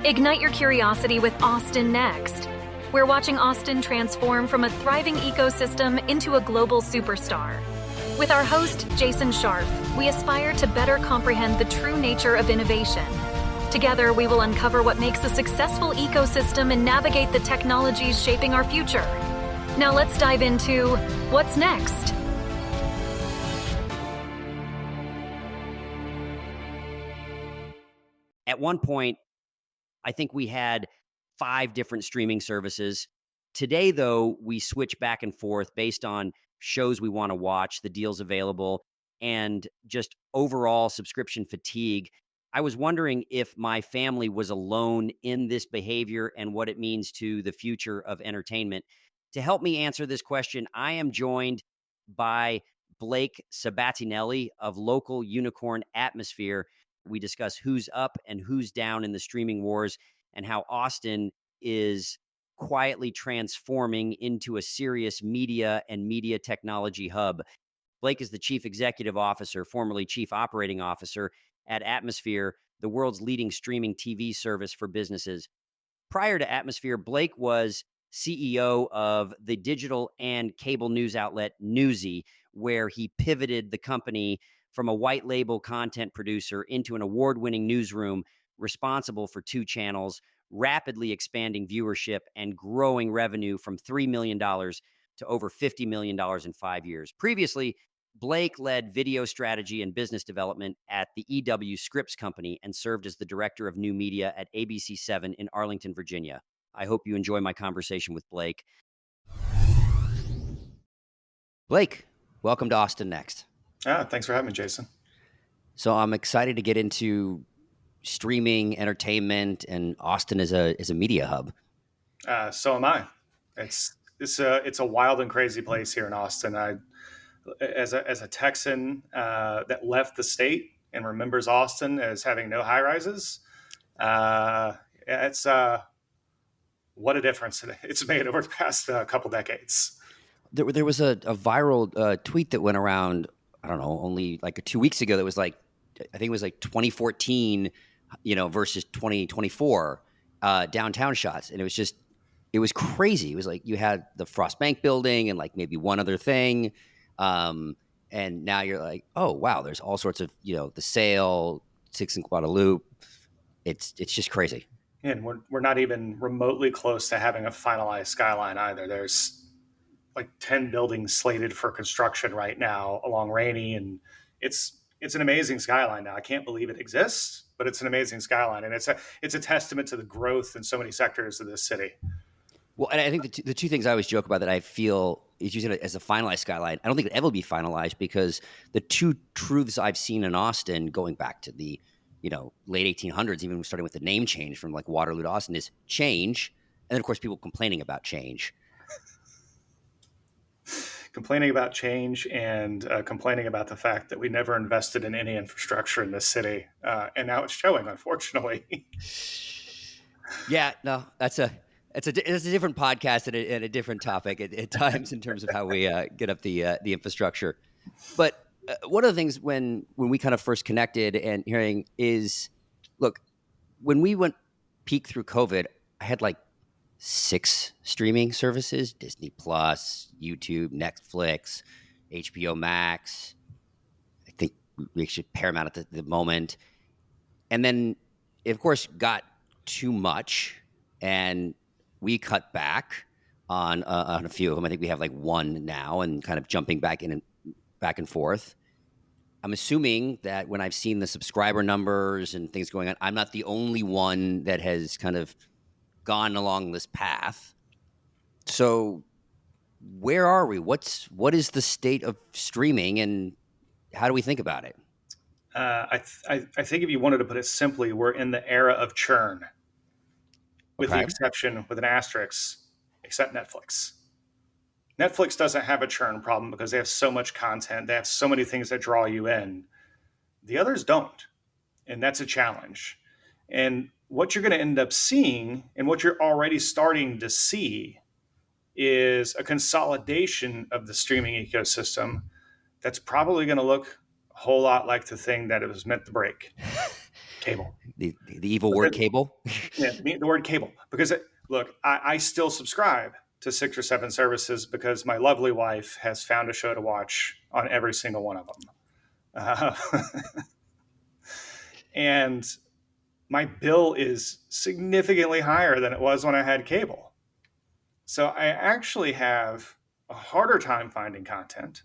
Ignite your curiosity with Austin Next. We're watching Austin transform from a thriving ecosystem into a global superstar. With our host, Jason Scharf, we aspire to better comprehend the true nature of innovation. Together, we will uncover what makes a successful ecosystem and navigate the technologies shaping our future. Now let's dive into what's next. At one point, I think we had 5 different streaming services. Today, though, we switch back and forth based on shows we want to watch, the deals available, and just overall subscription fatigue. I was wondering if my family was alone in this behavior and what it means to the future of entertainment. To help me answer this question, I am joined by Blake Sabatinelli of local unicorn Atmosphere. We discuss who's up and who's down in the streaming wars and how Austin is quietly transforming into a serious media and media technology hub. Blake is the chief executive officer, formerly chief operating officer at Atmosphere, the world's leading streaming TV service for businesses. Prior to Atmosphere, Blake was CEO of the digital and cable news outlet Newsy, where he pivoted the company from a white label content producer into an award-winning newsroom responsible for 2 channels, rapidly expanding viewership and growing revenue from $3 million to over $50 million in 5 years. Previously, Blake led video strategy and business development at the EW Scripps Company and served as the director of new media at ABC7 in Arlington, Virginia. I hope you enjoy my conversation with Blake. Blake, welcome to Austin Next. Thanks for having me, Jason. So I'm excited to get into streaming, entertainment, and Austin as a media hub. So am I. It's a wild and crazy place here in Austin. As a Texan that left the state and remembers Austin as having no high rises, it's what a difference it's made over the past couple decades. There was a viral tweet that went around, I don't know, only like 2 weeks ago that was like, I think it was like 2014, versus 2024 downtown shots. And it was crazy. It was like you had the Frost Bank building and like maybe one other thing. And now you're like, oh, wow, there's all sorts of, the Sale, 6 in Guadalupe. It's just crazy. And we're not even remotely close to having a finalized skyline either. There's like 10 buildings slated for construction right now along Rainey, and it's an amazing skyline now. I can't believe it exists, but it's an amazing skyline, and it's a testament to the growth in so many sectors of this city. Well, and I think the two things I always joke about that I feel is using it as a finalized skyline. I don't think it ever will be finalized because the two truths I've seen in Austin going back to the late 1800s, even starting with the name change from like Waterloo to Austin, is change, and then of course people complaining about change. Complaining about change and complaining about the fact that we never invested in any infrastructure in this city. And now it's showing, unfortunately. Yeah, no, it's a different podcast and a different topic at times in terms of how we get up the infrastructure. But one of the things when we kind of first connected and hearing is, look, when we went peak through COVID, I had like 6 streaming services: Disney Plus, YouTube, Netflix, HBO Max. I think we actually Paramount at the moment. And then it, of course, got too much, and we cut back on a few of them. I think we have like 1 now, and kind of jumping back and forth. I'm assuming that when I've seen the subscriber numbers and things going on, I'm not the only one that has kind of gone along this path. So where are we? What is the state of streaming, and how do we think about it? I think if you wanted to put it simply, we're in the era of churn, with the exception, with an asterisk, except Netflix. Netflix doesn't have a churn problem because they have so much content. They have so many things that draw you in. The others don't, and that's a challenge. And what you're going to end up seeing, and what you're already starting to see, is a consolidation of the streaming ecosystem that's probably going to look a whole lot like the thing that it was meant to break. Cable. The evil word cable. Yeah, the word cable. Because look, I still subscribe to 6 or 7 services because my lovely wife has found a show to watch on every single one of them. And my bill is significantly higher than it was when I had cable. So I actually have a harder time finding content,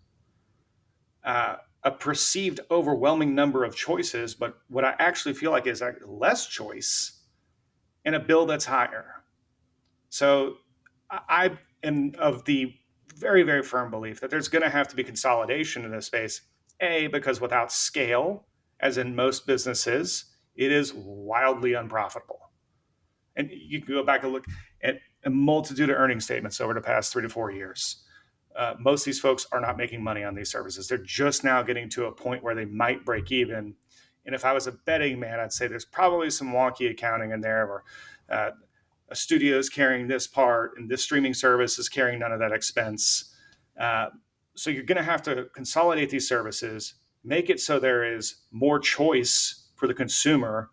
a perceived overwhelming number of choices, but what I actually feel like is less choice and a bill that's higher. So I am of the very, very firm belief that there's going to have to be consolidation in this space. A, because without scale, as in most businesses, it is wildly unprofitable. And you can go back and look at a multitude of earnings statements over the past 3 to 4 years. Most of these folks are not making money on these services. They're just now getting to a point where they might break even. And if I was a betting man, I'd say there's probably some wonky accounting in there, or a studio is carrying this part and this streaming service is carrying none of that expense. So you're going to have to consolidate these services, make it so there is more choice for the consumer,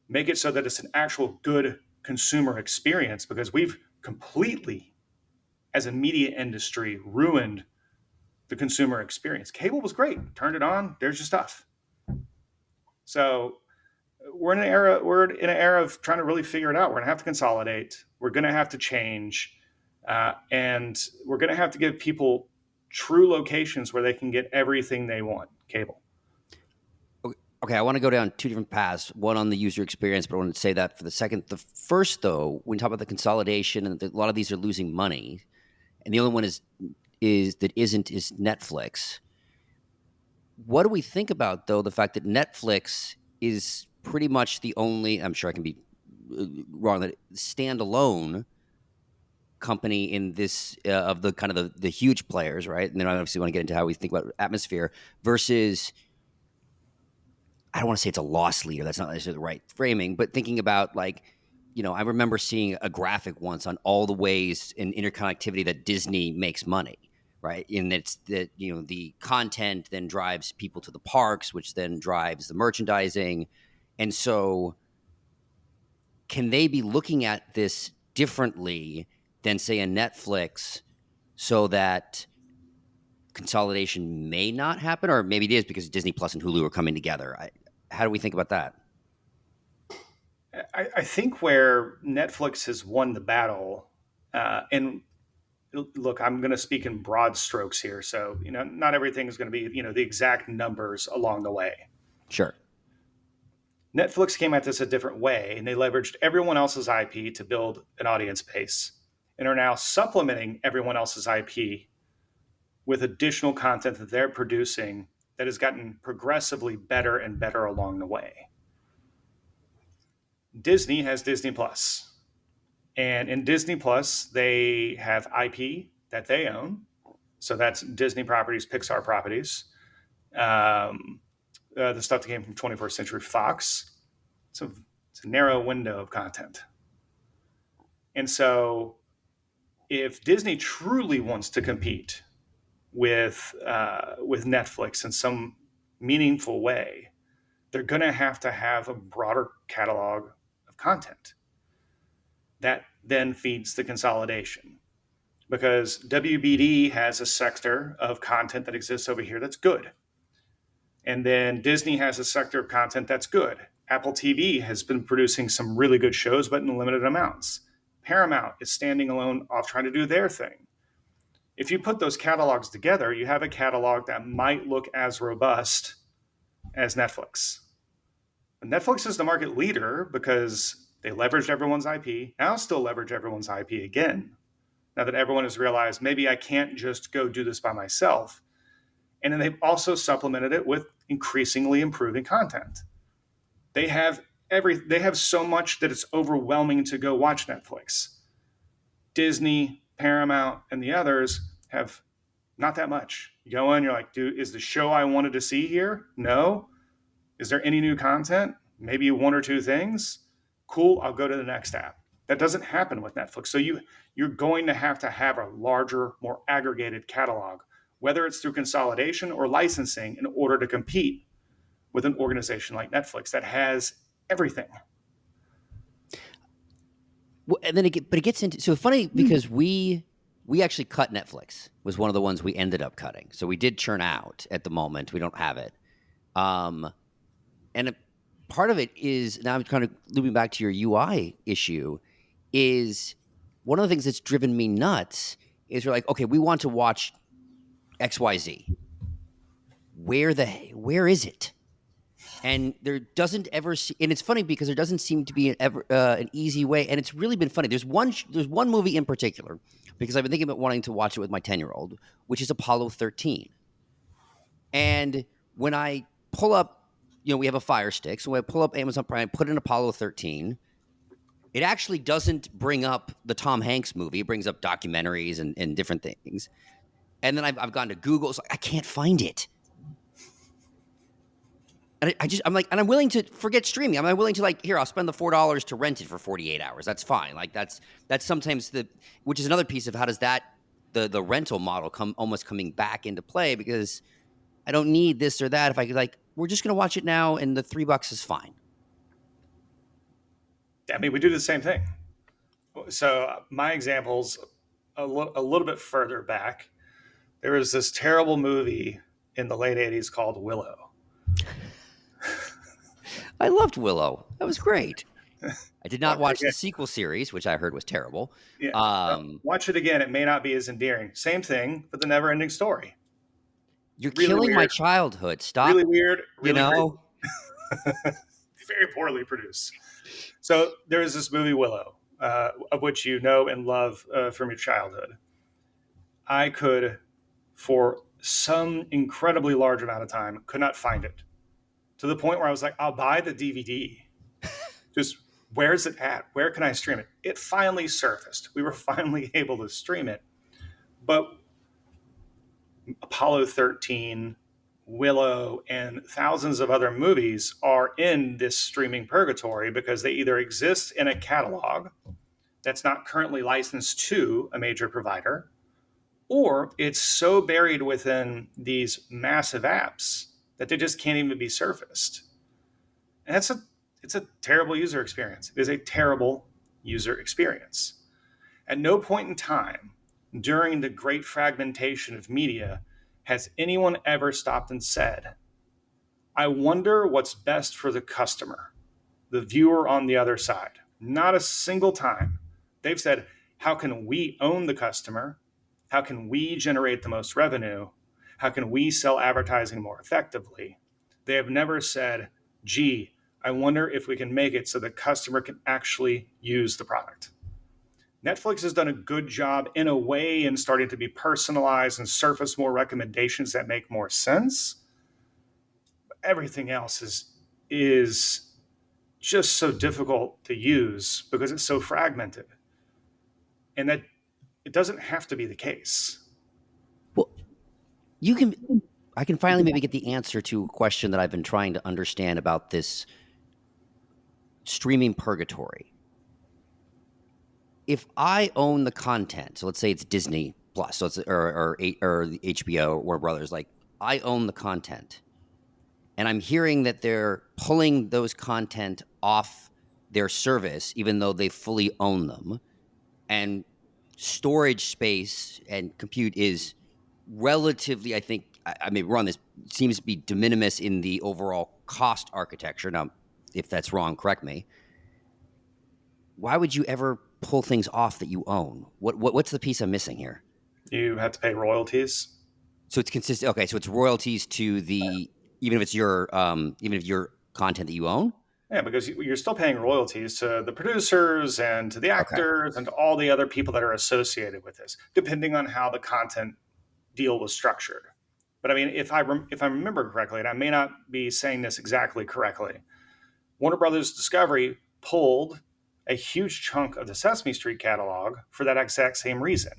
make it so that it's an actual good consumer experience, because we've completely, as a media industry, ruined the consumer experience. Cable was great. Turned it on, there's your stuff. So we're in an era of trying to really figure it out. We're going to have to consolidate. We're going to have to change. And we're going to have to give people true locations where they can get everything they want. Cable. Okay, I want to go down 2 different paths. One on the user experience, but I want to say that for the second. The first, though, when you talk about the consolidation, and a lot of these are losing money, and the only one is Netflix. What do we think about, though, the fact that Netflix is pretty much the only, I'm sure I can be wrong, that standalone company in this of the kind of the huge players, right? And then I obviously want to get into how we think about atmosphere versus, I don't want to say it's a loss leader. That's not necessarily the right framing, but thinking about, like, I remember seeing a graphic once on all the ways in interconnectivity that Disney makes money, right? And it's that, the content then drives people to the parks, which then drives the merchandising. And so can they be looking at this differently than, say, a Netflix, so that consolidation may not happen? Or maybe it is because Disney Plus and Hulu are coming together. How do we think about that? I think where Netflix has won the battle, and look, I'm going to speak in broad strokes here. So, not everything is going to be, the exact numbers along the way. Sure. Netflix came at this a different way, and they leveraged everyone else's IP to build an audience base, and are now supplementing everyone else's IP with additional content that they're producing that has gotten progressively better and better along the way. Disney has Disney Plus, and in Disney Plus, they have IP that they own. So that's Disney properties, Pixar properties, the stuff that came from 21st Century Fox. It's a narrow window of content. And so if Disney truly wants to compete with Netflix in some meaningful way, they're going to have a broader catalog of content. That then feeds the consolidation, because WBD has a sector of content that exists over here that's good. And then Disney has a sector of content that's good. Apple TV has been producing some really good shows, but in limited amounts. Paramount is standing alone off trying to do their thing. If you put those catalogs together, you have a catalog that might look as robust as Netflix. And Netflix is the market leader because they leveraged everyone's IP. Now still leverage everyone's IP again. Now that everyone has realized, maybe I can't just go do this by myself. And then they've also supplemented it with increasingly improving content. They have so much that it's overwhelming to go watch Netflix. Disney, Paramount, and the others have not that much. You go in, you're like, dude, is the show I wanted to see here? No. Is there any new content? Maybe 1 or 2 things. Cool, I'll go to the next app. That doesn't happen with Netflix. So you're going to have a larger, more aggregated catalog, whether it's through consolidation or licensing, in order to compete with an organization like Netflix that has everything. Well, and then it gets into so funny because we actually cut Netflix was one of the ones we ended up cutting. So we did churn out at the moment. We don't have it. And part of it is now I'm kind of looping back to your UI issue is one of the things that's driven me nuts is we're like, okay, we want to watch XYZ. Where is it? And there doesn't ever and it's funny because there doesn't seem to be an easy way. And it's really been funny. There's one movie in particular because I've been thinking about wanting to watch it with my 10-year-old, which is Apollo 13. And when I pull up, we have a Fire Stick. So when I pull up Amazon Prime, put in Apollo 13, it actually doesn't bring up the Tom Hanks movie. It brings up documentaries and different things. And then I've gone to Google. So I can't find it. And I'm like, and I'm willing to forget streaming. I'm willing to here, I'll spend the $4 to rent it for 48 hours. That's fine. Like that's sometimes which is another piece of how does that, the rental model almost coming back into play because I don't need this or that. If I could we're just going to watch it now and the $3 is fine. I mean, we do the same thing. So my example's a little bit further back. There was this terrible movie in the late 80s called Willow. I loved Willow. That was great. I did not watch the sequel series, which I heard was terrible. Yeah. Watch it again. It may not be as endearing. Same thing for the never-ending story. You're really killing my childhood. Stop. Really weird. Really very poorly produced. So there's this movie Willow, of which you know and love from your childhood. I could, for some incredibly large amount of time, could not find it. To the point where I was like, I'll buy the DVD. Just where's it at? Where can I stream it? It finally surfaced. We were finally able to stream it. But Apollo 13, Willow, and thousands of other movies are in this streaming purgatory because they either exist in a catalog that's not currently licensed to a major provider, or it's so buried within these massive apps that they just can't even be surfaced. And it's a terrible user experience. It is a terrible user experience. At no point in time during the great fragmentation of media has anyone ever stopped and said, I wonder what's best for the customer, the viewer on the other side. Not a single time. They've said, how can we own the customer? How can we generate the most revenue? How can we sell advertising more effectively? They have never said, gee, I wonder if we can make it so the customer can actually use the product. Netflix has done a good job in a way in starting to be personalized and surface more recommendations that make more sense. But everything else is just so difficult to use because it's so fragmented. And that it doesn't have to be the case. Well, I can finally maybe get the answer to a question that I've been trying to understand about this streaming purgatory. If I own the content, so let's say it's Disney Plus, so it's or HBO or Warner Brothers, I own the content, and I'm hearing that they're pulling those content off their service, even though they fully own them, and storage space and compute is relatively, I think, I may be wrong, this seems to be de minimis in the overall cost architecture. Now, if that's wrong, correct me. Why would you ever pull things off that you own? What's the piece I'm missing here? You have to pay royalties. So it's consistent. Okay, so it's royalties to even if it's your content that you own. Yeah, because you're still paying royalties to the producers and to the actors and to all the other people that are associated with this, depending on how the content deal was structured. But I mean, if I remember correctly, and I may not be saying this exactly correctly, Warner Brothers Discovery pulled a huge chunk of the Sesame Street catalog for that exact same reason.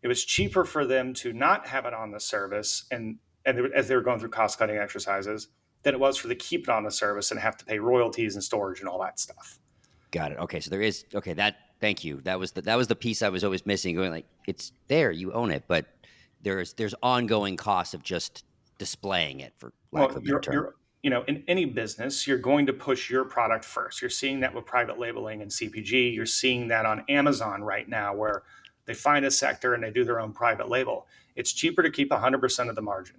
It was cheaper for them to not have it on the service, and as they were going through cost-cutting exercises, than it was for them to keep it on the service and have to pay royalties and storage and all that stuff. Got it. Okay, so there is thank you. That was the piece I was always missing. Going it's there, you own it, but there's ongoing costs of just displaying it, for lack of a better term. in any business, you're going to push your product first. You're seeing that with private labeling and CPG. You're seeing that on Amazon right now, where they find a sector and they do their own private label. It's cheaper to keep 100% of the margin,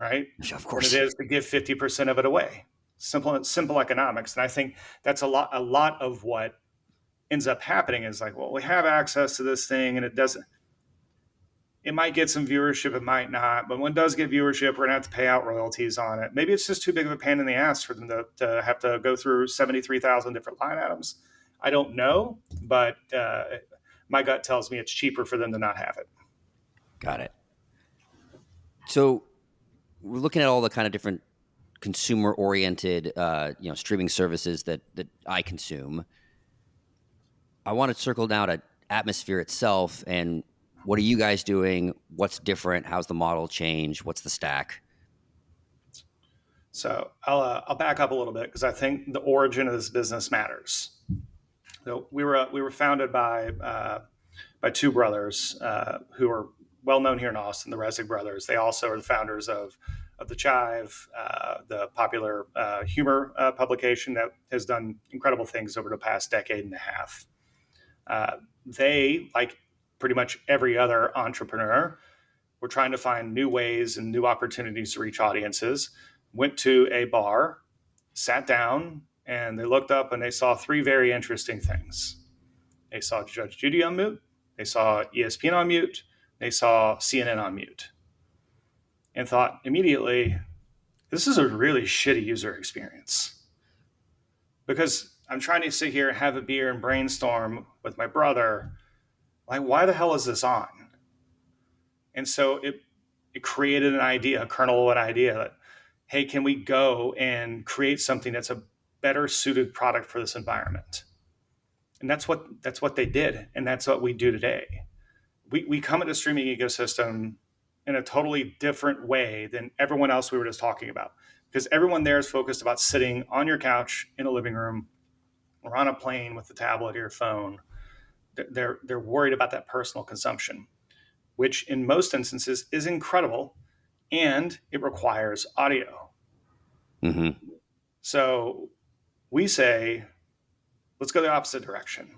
right? Of Than course. it is to give 50% of it away. Simple economics. And I think that's a lot of what ends up happening is like, well, we have access to this thing and it might get some viewership, it might not, but when it does get viewership, we're gonna have to pay out royalties on it. Maybe it's just too big of a pain in the ass for them to have to go through 73,000 different line items. I don't know, but my gut tells me it's cheaper for them to not have it. Got it. So we're looking at all the kind of different consumer-oriented, streaming services that I consume. I want to circle now to Atmosphere itself, and what are you guys doing? What's different? How's the model change? What's the stack? So I'll back up a little bit because I think the origin of this business matters. So we were founded by two brothers who are well known here in Austin, the Resig brothers. They also are the founders of the Chive, the popular humor publication that has done incredible things over the past decade and a half. They, like pretty much every other entrepreneur, were trying to find new ways and new opportunities to reach audiences. Went to a bar, sat down, and they looked up and they saw three very interesting things. They saw Judge Judy on mute, they saw ESPN on mute, they saw CNN on mute, and thought immediately, this is a really shitty user experience. Because I'm trying to sit here and have a beer and brainstorm with my brother, like, why the hell is this on? And so it created an idea, a kernel of an idea that, hey, can we go and create something that's a better suited product for this environment? And that's what they did, and that's what we do today. We come at the streaming ecosystem in a totally different way than everyone else we were just talking about, because everyone there is focused about sitting on your couch in a living room or on a plane with a tablet or your phone. They're worried about that personal consumption, which in most instances is incredible, and it requires audio. Mm-hmm. So we say, let's go the opposite direction.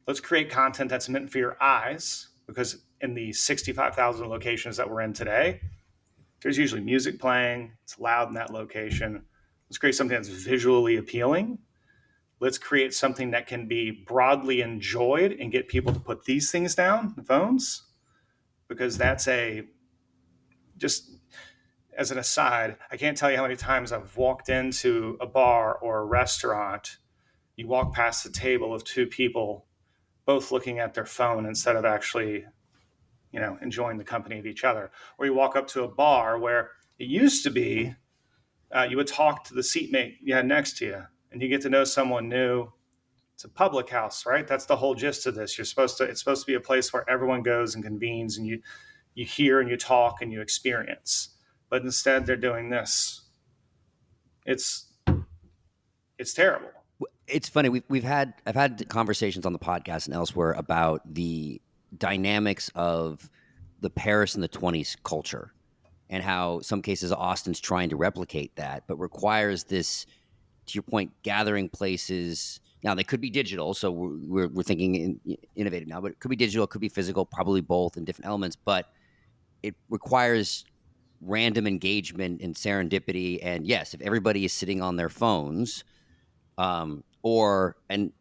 Let's create content that's meant for your eyes, because in the 65,000 locations that we're in today, there's usually music playing. It's loud in that location. Let's create something that's visually appealing. Let's create something that can be broadly enjoyed and get people to put these things down, the phones, because that's just as an aside, I can't tell you how many times I've walked into a bar or a restaurant. You walk past the table of two people, both looking at their phone instead of actually, enjoying the company of each other. Or you walk up to a bar where it used to be you would talk to the seatmate you had next to you, and you get to know someone new. It's a public house, right? That's the whole gist of this. It's supposed to be a place where everyone goes and convenes, and you hear and you talk and you experience. But instead, they're doing this. It's terrible. It's funny. I've had conversations on the podcast and elsewhere about the dynamics of the Paris in the 20s culture, and how some cases Austin's trying to replicate that, but requires this, to your point, gathering places. Now they could be digital, so we're thinking innovative now, but it could be digital, it could be physical, probably both in different elements. But it requires random engagement and serendipity. And yes, if everybody is sitting on their phones, and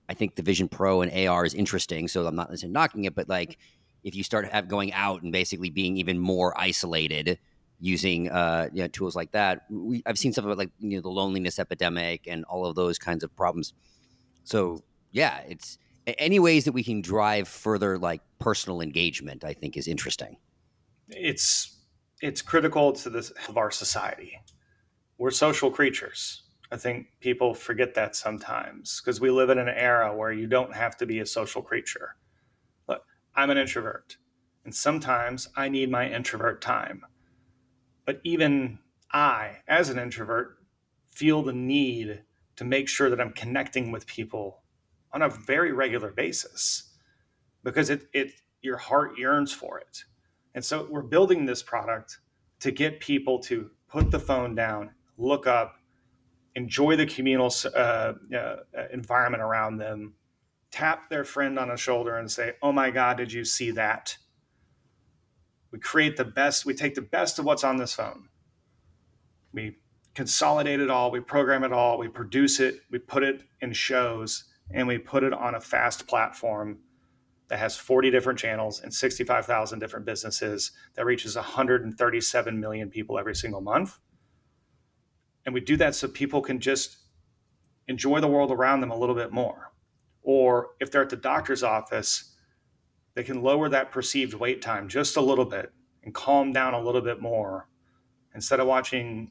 I think the Vision Pro and AR is interesting, so I'm not necessarily knocking it, but like if you start going out and basically being even more isolated using tools like that, I've seen stuff about like the loneliness epidemic and all of those kinds of problems. So yeah, it's any ways that we can drive further like personal engagement, I think, is interesting. It's critical to this of our society. We're social creatures. I think people forget that sometimes because we live in an era where you don't have to be a social creature. Look, I'm an introvert, and sometimes I need my introvert time. But even I, as an introvert, feel the need to make sure that I'm connecting with people on a very regular basis because your heart yearns for it. And so we're building this product to get people to put the phone down, look up, enjoy the communal environment around them, tap their friend on the shoulder and say, "Oh my God, did you see that?" We create the best, we take the best of what's on this phone. We consolidate it all, we program it all, we produce it, we put it in shows, and we put it on a fast platform that has 40 different channels and 65,000 different businesses that reaches 137 million people every single month. And we do that so people can just enjoy the world around them a little bit more. Or if they're at the doctor's office, they can lower that perceived wait time just a little bit and calm down a little bit more instead of watching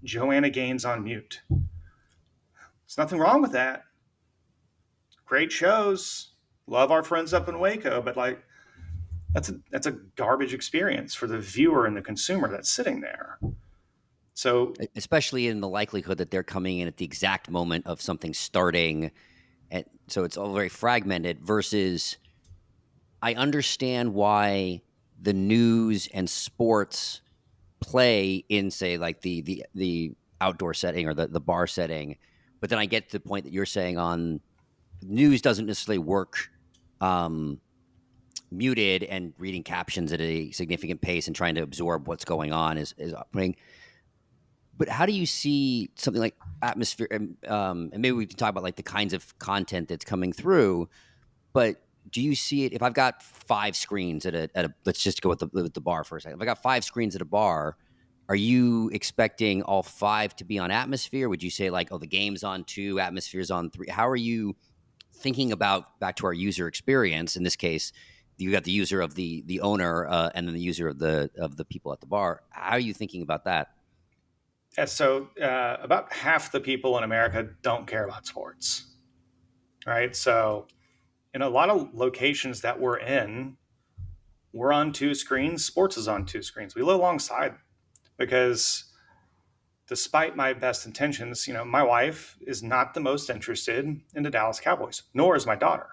Joanna Gaines on mute. There's nothing wrong with that. Great shows. Love our friends up in Waco, but like that's a garbage experience for the viewer and the consumer that's sitting there. So especially in the likelihood that they're coming in at the exact moment of something starting, and so it's all very fragmented versus I understand why the news and sports play in, say, like the outdoor setting or the bar setting, but then I get to the point that you're saying on news doesn't necessarily work muted and reading captions at a significant pace and trying to absorb what's going on is operating. But how do you see something like atmosphere? And maybe we can talk about like the kinds of content that's coming through. But do you see it? If I've got 5 screens at a let's just go with the bar for a second. If I got 5 screens at a bar, are you expecting all 5 to be on atmosphere? Would you say like, oh, the game's on 2, atmosphere's on 3? How are you thinking about, back to our user experience? In this case, you got the user of the owner and then the user of the people at the bar. How are you thinking about that? yeah, so about half the people in America don't care about sports, right? So in a lot of locations that we're in, we're on 2 screens. Sports is on 2 screens. We live alongside because despite my best intentions, my wife is not the most interested in the Dallas Cowboys, nor is my daughter.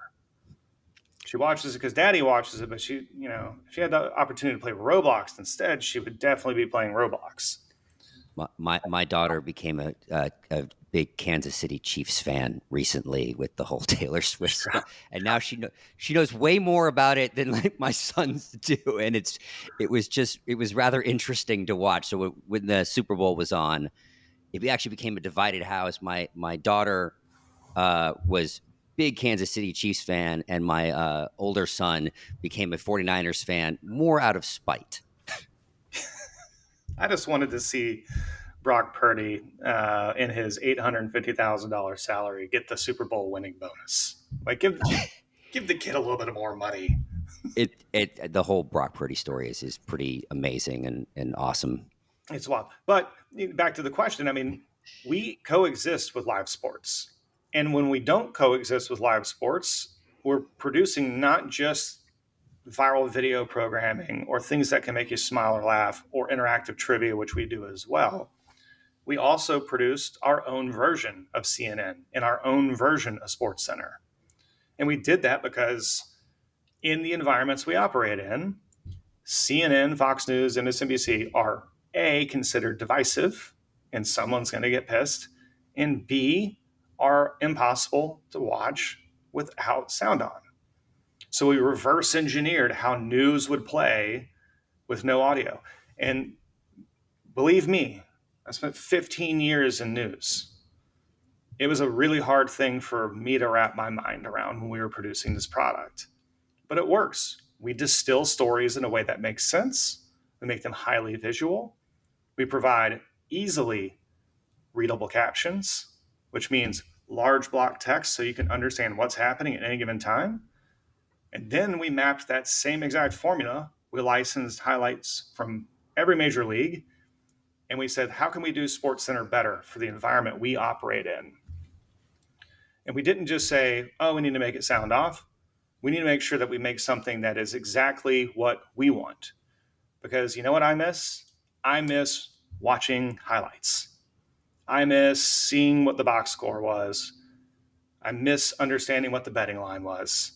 She watches it because daddy watches it, but if she had the opportunity to play Roblox instead, she would definitely be playing Roblox. My daughter became a big Kansas City Chiefs fan recently with the whole Taylor Swift stuff, and now she knows way more about it than like my sons do, and it was rather interesting to watch. So when the Super Bowl was on, it actually became a divided house. My daughter was big Kansas City Chiefs fan, and my older son became a 49ers fan more out of spite. I just wanted to see Brock Purdy in his $850,000 salary get the Super Bowl winning bonus. Like give the kid a little bit more money. The whole Brock Purdy story is pretty amazing and awesome. It's wild. But back to the question, I mean, we coexist with live sports. And when we don't coexist with live sports, we're producing not just viral video programming or things that can make you smile or laugh or interactive trivia, which we do as well. We also produced our own version of CNN and our own version of SportsCenter. And we did that because in the environments we operate in, CNN, Fox News, and MSNBC are A, considered divisive, and someone's going to get pissed, and B, are impossible to watch without sound on. So we reverse engineered how news would play with no audio. And believe me, I spent 15 years in news. It was a really hard thing for me to wrap my mind around when we were producing this product. But it works. We distill stories in a way that makes sense. We make them highly visual. We provide easily readable captions, which means large block text so you can understand what's happening at any given time. And then we mapped that same exact formula. We licensed highlights from every major league. And we said, how can we do SportsCenter better for the environment we operate in? And we didn't just say, oh, we need to make it sound off. We need to make sure that we make something that is exactly what we want. Because you know what I miss? I miss watching highlights. I miss seeing what the box score was. I miss understanding what the betting line was.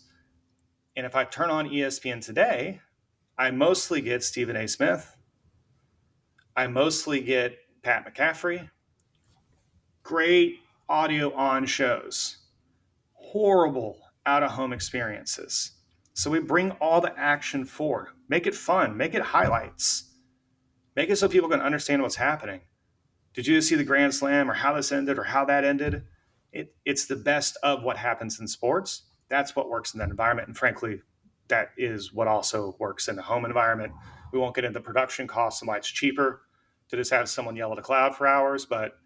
And if I turn on ESPN today, I mostly get Stephen A. Smith. I mostly get Pat McCaffrey, great audio on shows, horrible out-of-home experiences. So we bring all the action forward, make it fun, make it highlights, make it so people can understand what's happening. Did you see the Grand Slam or how this ended or how that ended? It's the best of what happens in sports. That's what works in that environment. And frankly, that is what also works in the home environment. We won't get into production costs and why it's cheaper to just have someone yell at a cloud for hours, but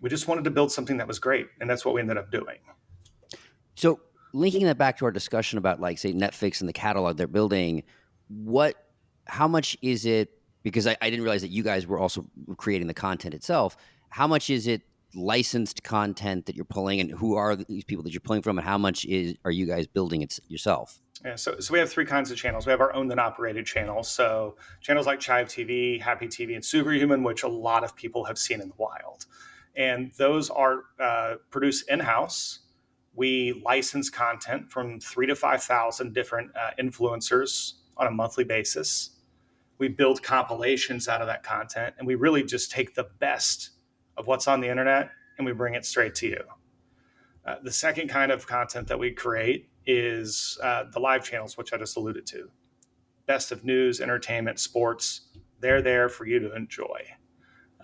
we just wanted to build something that was great. And that's what we ended up doing. So linking that back to our discussion about, like, say, Netflix and the catalog they're building, how much is it, because I didn't realize that you guys were also creating the content itself. How much is it licensed content that you're pulling, and who are these people that you're pulling from, and how much are you guys building it yourself? Yeah, so we have three kinds of channels. We have our owned and operated channels. So channels like Chive TV, Happy TV, and Superhuman, which a lot of people have seen in the wild. And those are produced in-house. We license content from 3,000 to 5,000 different influencers on a monthly basis. We build compilations out of that content, and we really just take the best of what's on the internet and we bring it straight to you. The second kind of content that we create is the live channels, which I just alluded to. Best of news, entertainment, sports. They're there for you to enjoy.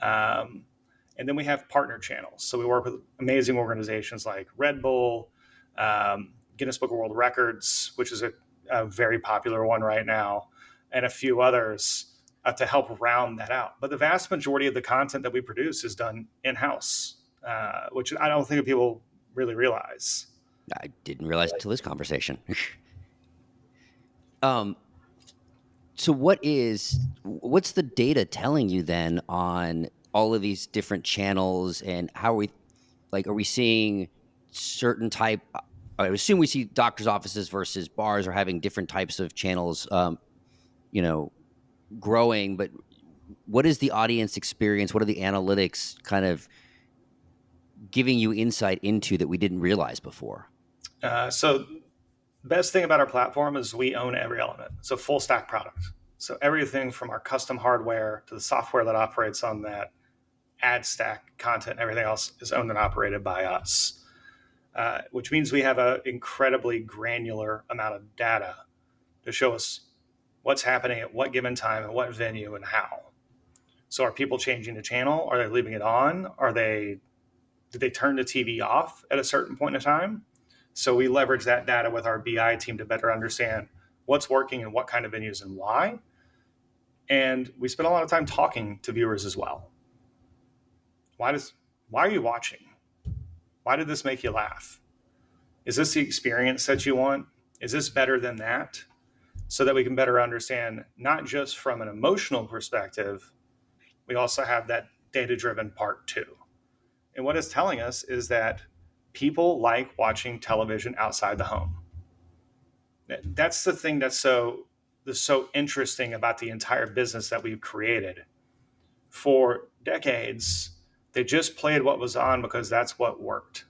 And then we have partner channels. So we work with amazing organizations like Red Bull, Guinness Book of World Records, which is a very popular one right now, and a few others to help round that out. But the vast majority of the content that we produce is done in-house, which I don't think people really realize. I didn't realize until this conversation. So what's the data telling you then on all of these different channels, and how are we seeing certain type? I assume we see doctors' offices versus bars are having different types of channels, growing, but what is the audience experience? What are the analytics kind of giving you insight into that we didn't realize before? So the best thing about our platform is we own every element. So full stack product. So everything from our custom hardware to the software that operates on that, ad stack, content, everything else is owned and operated by us, which means we have an incredibly granular amount of data to show us what's happening at what given time and what venue and how. So are people changing the channel? Are they leaving it on? Did they turn the TV off at a certain point in time? So we leverage that data with our BI team to better understand what's working and what kind of venues and why. And we spend a lot of time talking to viewers as well. Why are you watching? Why did this make you laugh? Is this the experience that you want? Is this better than that? So that we can better understand, not just from an emotional perspective, we also have that data-driven part too. And what it's telling us is that people like watching television outside the home. That's the thing that's so interesting about the entire business that we've created. For decades, they just played what was on because that's what worked.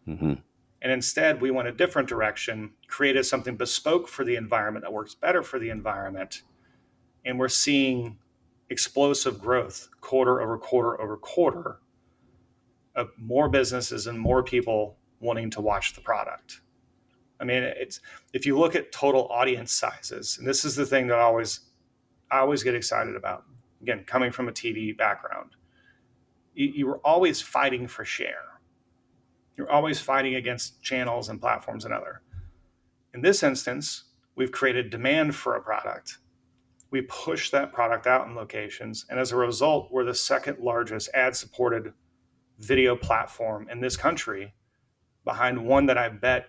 Mm-hmm. And instead, we went a different direction, created something bespoke for the environment that works better for the environment. And we're seeing explosive growth quarter over quarter over quarter of more businesses and more people wanting to watch the product. I mean, if you look at total audience sizes, and this is the thing that I always get excited about. Again, coming from a TV background, you were always fighting for share. You're always fighting against channels and platforms and other. In this instance, we've created demand for a product. We push that product out in locations, and as a result, we're the second largest ad-supported video platform in this country, behind one that I bet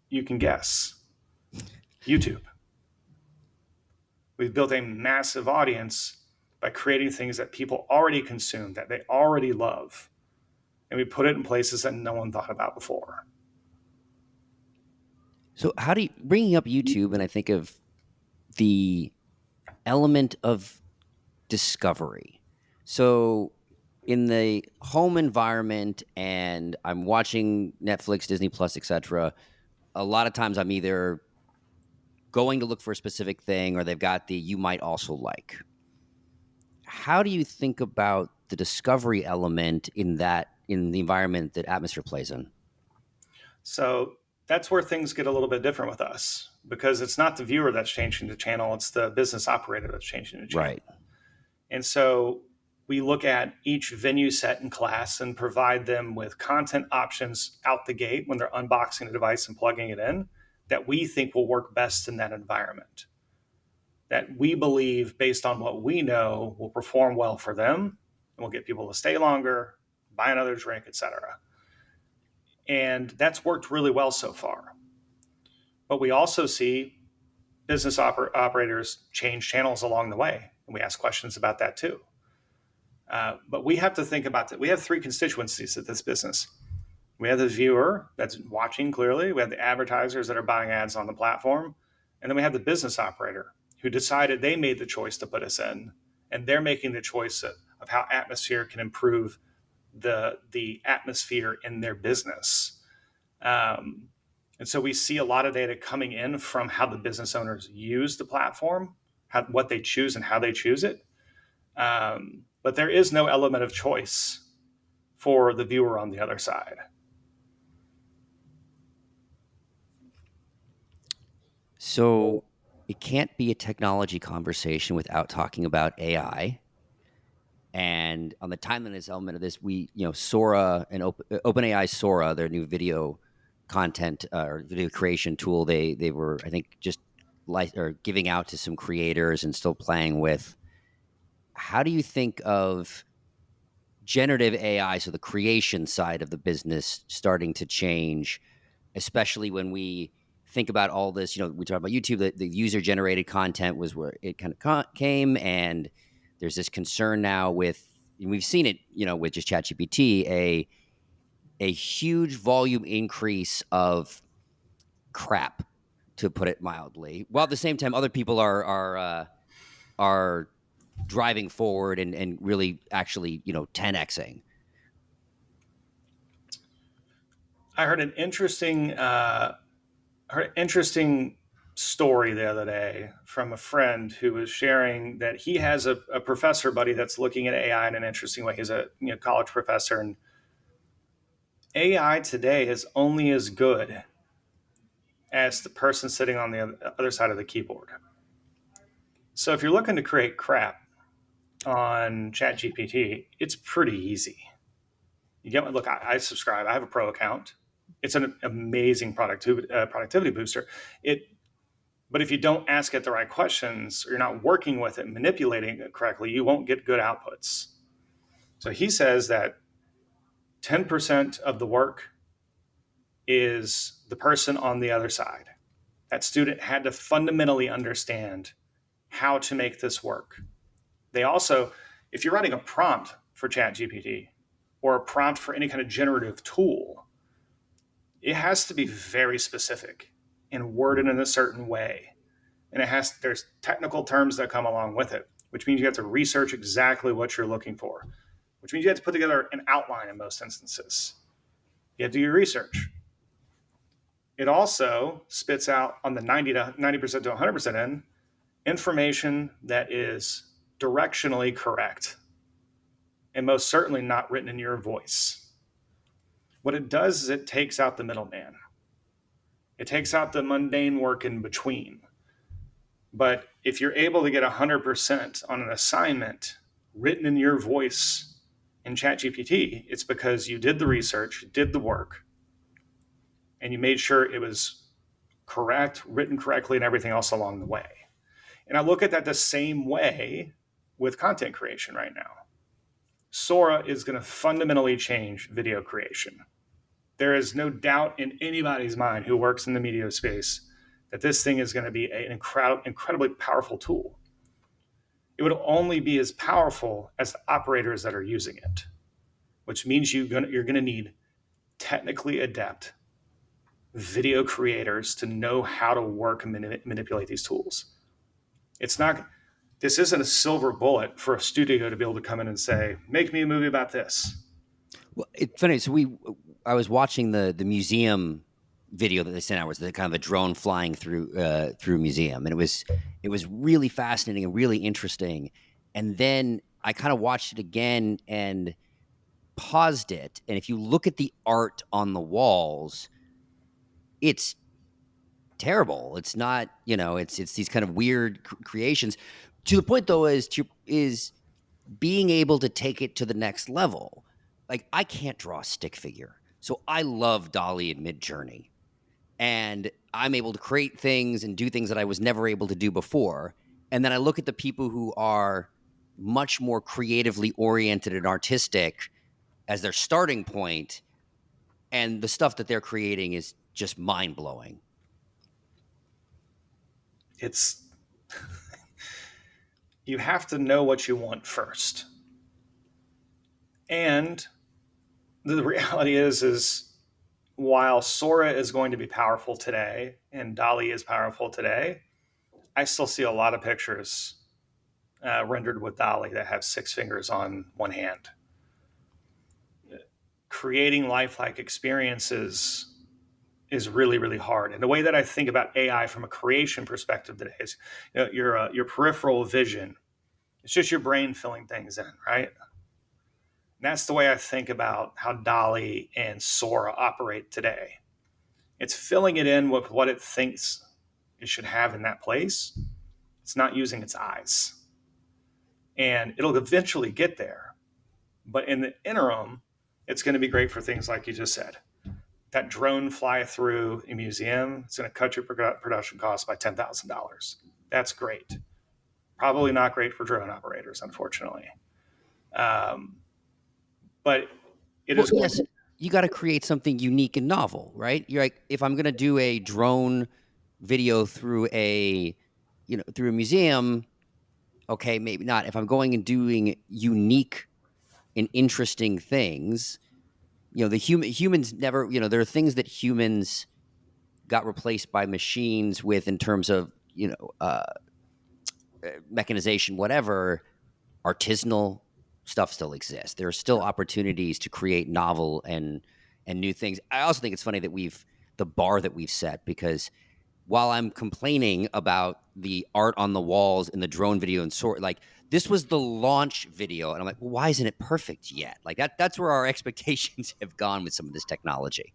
you can guess: YouTube. We've built a massive audience by creating things that people already consume, that they already love, and we put it in places that no one thought about before. So how do you, bringing up YouTube, and I think of the element of discovery. So in the home environment, and I'm watching Netflix, Disney Plus, etc., a lot of times I'm either going to look for a specific thing, or they've got the "you might also like." how do you think about the discovery element in the environment that Atmosphere plays in? So that's where things get a little bit different with us, because it's not the viewer that's changing the channel, it's the business operator that's changing the channel. Right. And so we look at each venue set and class and provide them with content options out the gate when they're unboxing a device and plugging it in that we think will work best in that environment, that we believe, based on what we know, will perform well for them and will get people to stay longer, buy another drink, etc. And that's worked really well so far. But we also see business operators change channels along the way, and we ask questions about that too. But we have to think about that. We have three constituencies of this business. We have the viewer that's watching clearly. We have the advertisers that are buying ads on the platform. And then we have the business operator who decided they made the choice to put us in. And they're making the choice of how Atmosphere can improve the atmosphere in their business. And so we see a lot of data coming in from how the business owners use the platform, what they choose and how they choose it. But there is no element of choice for the viewer on the other side. So it can't be a technology conversation without talking about AI. And on the timeliness element of this, Sora and OpenAI Sora, their new video content or video creation tool, they were, I think, just giving out to some creators and still playing with. How do you think of generative AI, so the creation side of the business, starting to change, especially when we think about all this? We talk about YouTube, the user-generated content was where it kind of came, and there's this concern now and we've seen it, with just ChatGPT, a huge volume increase of crap, to put it mildly, while at the same time other people are driving forward and really actually 10xing. I heard an interesting story the other day from a friend who was sharing that he has a professor buddy that's looking at AI in an interesting way. He's a college professor, and AI today is only as good as the person sitting on the other side of the keyboard. So if you're looking to create crap on ChatGPT, it's pretty easy. I subscribe. I have a pro account. It's an amazing productivity booster. But if you don't ask it the right questions, or you're not working with it, manipulating it correctly, you won't get good outputs. So he says that 10% of the work is the person on the other side. That student had to fundamentally understand how to make this work. They also, if you're writing a prompt for ChatGPT or a prompt for any kind of generative tool, it has to be very specific and worded in a certain way. And there's technical terms that come along with it, which means you have to research exactly what you're looking for, which means you have to put together an outline in most instances. You have to do your research. It also spits out on the 90% to 100% end information that is directionally correct and most certainly not written in your voice. What it does is it takes out the middleman. It takes out the mundane work in between. But if you're able to get 100% on an assignment written in your voice in ChatGPT, it's because you did the research, did the work, and you made sure it was correct, written correctly, and everything else along the way. And I look at that the same way with content creation right now. Sora is going to fundamentally change video creation. There is no doubt in anybody's mind who works in the media space that this thing is going to be an incredibly powerful tool. It would only be as powerful as the operators that are using it, which means you're going to need technically adept video creators to know how to work and manipulate these tools. This isn't a silver bullet for a studio to be able to come in and say, make me a movie about this. Well, it's funny. So I was watching the museum video that they sent out, was the kind of a drone flying through museum, and it was really fascinating and really interesting. And then I kind of watched it again and paused it. And if you look at the art on the walls, it's terrible. It's not, it's these kind of weird creations. To the point though is being able to take it to the next level. Like I can't draw a stick figure. So I love Dolly and Midjourney. And I'm able to create things and do things that I was never able to do before. And then I look at the people who are much more creatively oriented and artistic as their starting point, and the stuff that they're creating is just mind-blowing. It's you have to know what you want first. And the reality is while Sora is going to be powerful today and Dali is powerful today, I still see a lot of pictures rendered with Dali that have 6 fingers on one hand. Creating lifelike experiences is really, really hard. And the way that I think about AI from a creation perspective today is, your peripheral vision. It's just your brain filling things in, right? And that's the way I think about how Dolly and Sora operate today. It's filling it in with what it thinks it should have in that place. It's not using its eyes. And it'll eventually get there. But in the interim, it's going to be great for things like you just said. That drone fly through a museum, it's going to cut your production costs by $10,000. That's great. Probably not great for drone operators, unfortunately. But it is. Yes, you got to create something unique and novel, right? You're like, if I'm going to do a drone video through a museum, okay, maybe not. If I'm going and doing unique and interesting things, the humans never, there are things that humans got replaced by machines with in terms of, mechanization, whatever. Artisanal stuff still exists. There are still opportunities to create novel and new things. I also think it's funny that the bar that we've set, because while I'm complaining about the art on the walls and the drone video and like this was the launch video, and I'm like, well, why isn't it perfect yet? Like that's where our expectations have gone with some of this technology.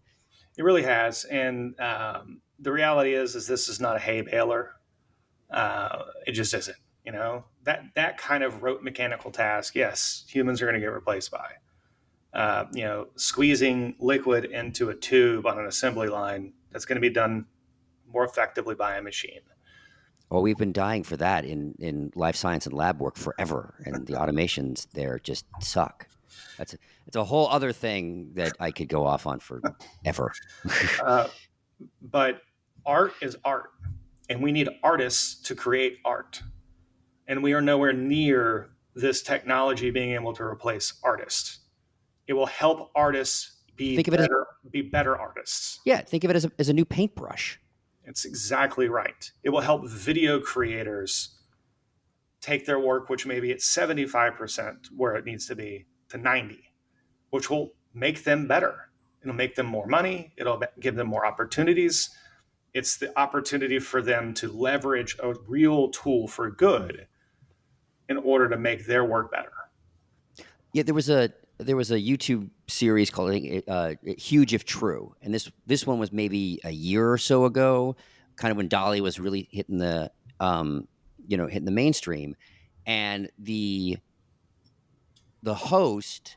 It really has, and the reality is this is not a hay baler. It just isn't. That kind of rote mechanical task, yes, humans are going to get replaced by. Squeezing liquid into a tube on an assembly line, that's going to be done more effectively by a machine. Well, we've been dying for that in life science and lab work forever, and the automations there just suck. It's a whole other thing that I could go off on forever. But art is art, and we need artists to create art. And we are nowhere near this technology being able to replace artists. It will help artists be better artists. Yeah, think of it as a new paintbrush. It's exactly right. It will help video creators take their work, which may be at 75% where it needs to be, to 90, which will make them better. It'll make them more money. It'll give them more opportunities. It's the opportunity for them to leverage a real tool for good in order to make their work better. Yeah, there was a YouTube series called "Huge If True," and this one was maybe a year or so ago, kind of when Dolly was really hitting the hitting the mainstream, and the host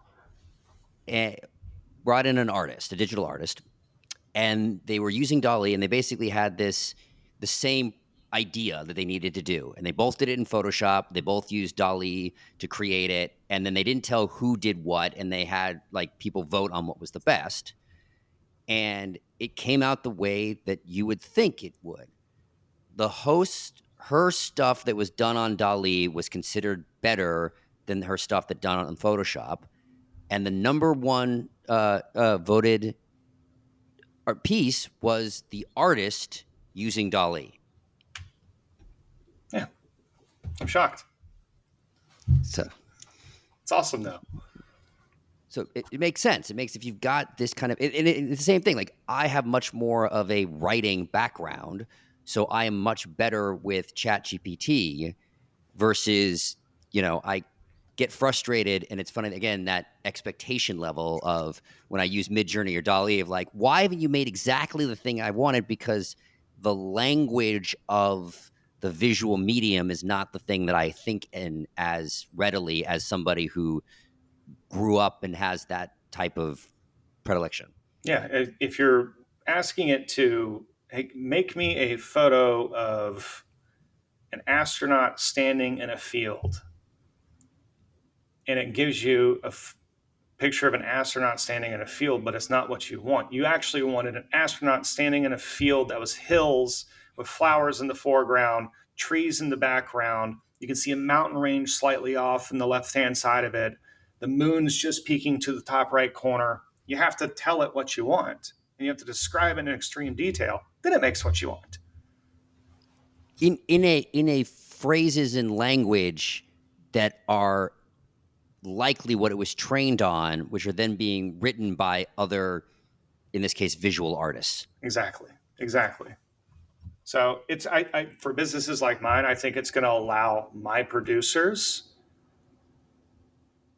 brought in an artist, a digital artist, and they were using Dolly, and they basically had the same idea that they needed to do, and they both did it in Photoshop. They both used Dolly to create it, and then they didn't tell who did what, and they had like people vote on what was the best, and it came out the way that you would think it would. The host, her stuff that was done on Dolly was considered better than her stuff that done on Photoshop, and the number one voted piece was the artist using Dolly. Yeah, I'm shocked. So it's awesome, though. So it makes sense. It makes, if you've got this kind of, it's the same thing. Like I have much more of a writing background, so I am much better with ChatGPT versus, get frustrated. And it's funny, again, that expectation level of when I use Midjourney or DALL-E of like, why haven't you made exactly the thing I wanted? Because the language of the visual medium is not the thing that I think in as readily as somebody who grew up and has that type of predilection. Yeah. If you're asking it to, hey, make me a photo of an astronaut standing in a field, and it gives you a picture of an astronaut standing in a field, but it's not what you want. You actually wanted an astronaut standing in a field that was hills with flowers in the foreground, trees in the background. You can see a mountain range slightly off in the left-hand side of it. The moon's just peeking to the top right corner. You have to tell it what you want, and you have to describe it in extreme detail. Then it makes what you want. In a phrases and language that are likely what it was trained on, which are then being written by other, in this case, visual artists. Exactly. So it's for businesses like mine, I think it's going to allow my producers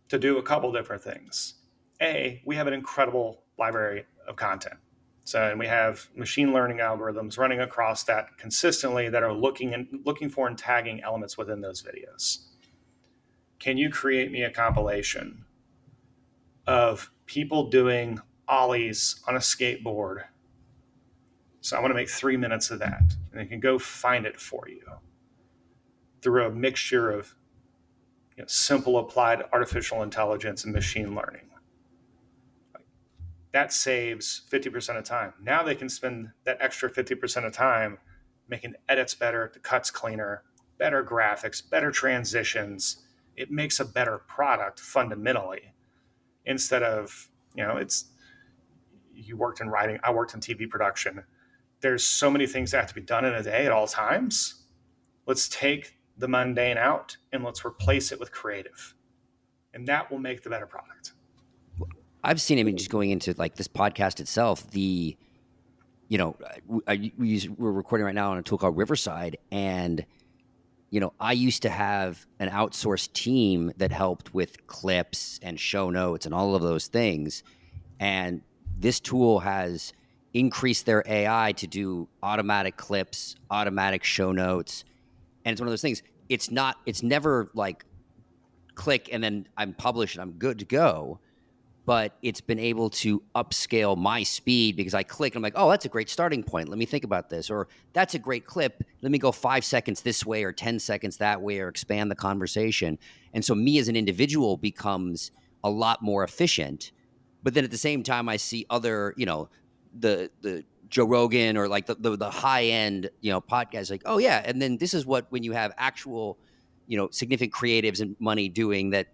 to do a couple different things. We have an incredible library of content. So, and we have machine learning algorithms running across that consistently that are looking for and tagging elements within those videos. Can you create me a compilation of people doing ollies on a skateboard? So I want to make 3 minutes of that, and I can go find it for you through a mixture of simple applied artificial intelligence and machine learning. That saves 50% of time. Now they can spend that extra 50% of time making edits better, the cuts cleaner, better graphics, better transitions. It makes a better product fundamentally, instead of, you worked in writing, I worked in TV production. There's so many things that have to be done in a day at all times. Let's take the mundane out and let's replace it with creative. And that will make the better product. I've seen, just going into like this podcast itself, we're recording right now on a tool called Riverside. And, I used to have an outsourced team that helped with clips and show notes and all of those things. And this tool has increased their AI to do automatic clips, automatic show notes. And it's one of those things. It's never like click and then I'm published and I'm good to go. But it's been able to upscale my speed because I click and I'm like, oh, that's a great starting point. Let me think about this. Or that's a great clip. Let me go 5 seconds this way or 10 seconds that way or expand the conversation. And so me as an individual becomes a lot more efficient. But then at the same time, I see other, the Joe Rogan or like the high end, podcasts like, oh yeah. And then this is when you have actual, significant creatives and money doing that.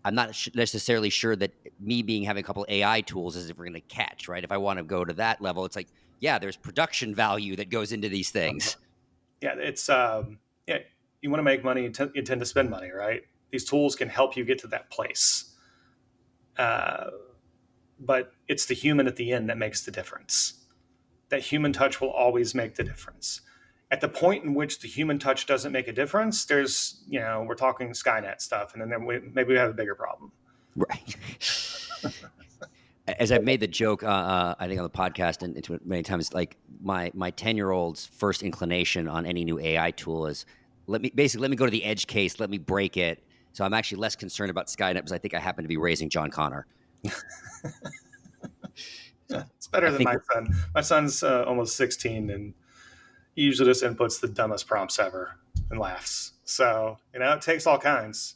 I'm not necessarily sure that me having a couple AI tools is ever going to catch, right? If I want to go to that level, it's like, yeah, there's production value that goes into these things. Yeah, it's you want to make money, you tend to spend money, right? These tools can help you get to that place. But it's the human at the end that makes the difference. That human touch will always make the difference. At the point in which the human touch doesn't make a difference, there's, we're talking Skynet stuff, and then maybe we have a bigger problem. Right. As I've made the joke, I think on the podcast and many times, like my 10-year-old's first inclination on any new AI tool is let me go to the edge case, let me break it. So I'm actually less concerned about Skynet because I think I happen to be raising John Connor. Yeah, it's better than my son. My son's almost 16 and he usually just inputs the dumbest prompts ever and laughs. So, it takes all kinds.